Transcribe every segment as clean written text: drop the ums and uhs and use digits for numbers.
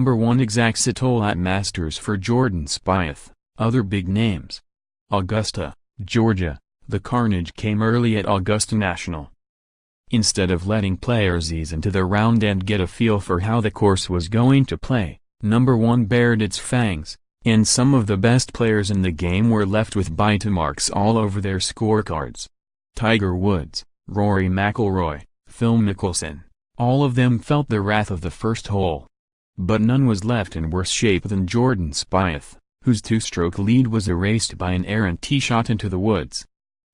number 1 exact hole at Masters for Jordan Spieth. Other big names. Augusta, Georgia. The carnage came early at Augusta National. Instead of letting players ease into the round and get a feel for how the course was going to play, number 1 bared its fangs, and some of the best players in the game were left with bitemarks all over their scorecards. Tiger Woods, Rory McIlroy, Phil Mickelson, all of them felt the wrath of the first hole. But none was left in worse shape than Jordan Spieth, whose 2-stroke lead was erased by an errant tee shot into the woods.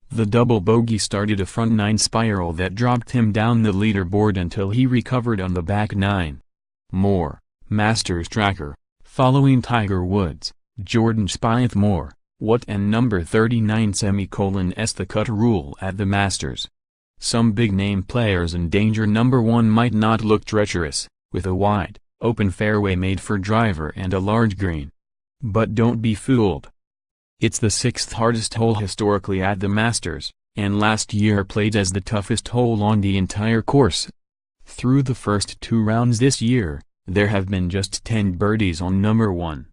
The double bogey started a front 9 spiral that dropped him down the leaderboard until he recovered on the back 9. More, Masters Tracker, following Tiger Woods, Jordan Spieth more, what and number 39 s the cut rule at the Masters. Some big-name players in danger. Number 1 might not look treacherous, with a wide, open fairway made for driver and a large green. But don't be fooled. It's the 6th hardest hole historically at the Masters, and last year played as the toughest hole on the entire course. Through the first 2 rounds this year, there have been just 10 birdies on number 1.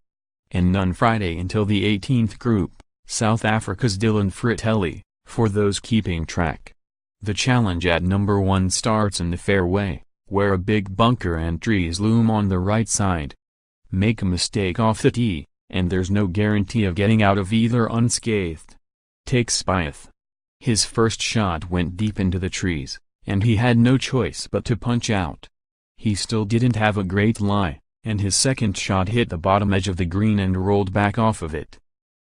And none Friday until the 18th group, South Africa's Dylan Frittelli, for those keeping track. The challenge at number 1 starts in the fairway, where a big bunker and trees loom on the right side. Make a mistake off the tee, and there's no guarantee of getting out of either unscathed. Take Spieth. His first shot went deep into the trees, and he had no choice but to punch out. He still didn't have a great lie, and his second shot hit the bottom edge of the green and rolled back off of it.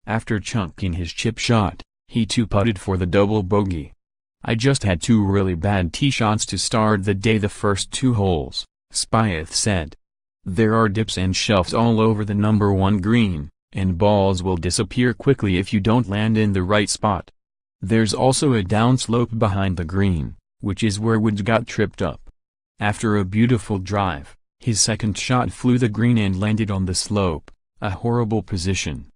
After chunking his chip shot, he two-putted for the double bogey. I just had 2 really bad tee shots to start the day, the first 2 holes, Spieth said. There are dips and shelves all over the number 1 green, and balls will disappear quickly if you don't land in the right spot. There's also a downslope behind the green, which is where Woods got tripped up. After a beautiful drive, his second shot flew the green and landed on the slope, a horrible position.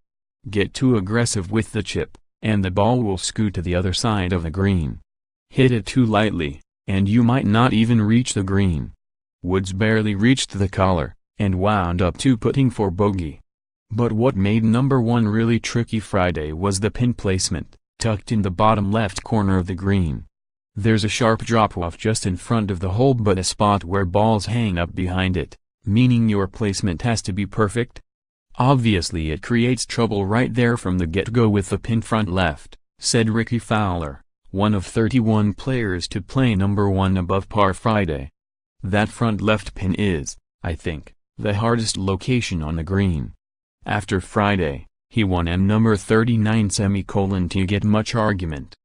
Get too aggressive with the chip, and the ball will scoot to the other side of the green. Hit it too lightly, and you might not even reach the green. Woods barely reached the collar, and wound up two-putting for bogey. But what made number 1 really tricky Friday was the pin placement, tucked in the bottom left corner of the green. There's a sharp drop-off just in front of the hole but a spot where balls hang up behind it, meaning your placement has to be perfect. Obviously it creates trouble right there from the get-go with the pin front left, said Ricky Fowler, one of 31 players to play number 1 above par Friday. That front left pin is, I think, the hardest location on the green. After Friday, he won and number 39 to get much argument.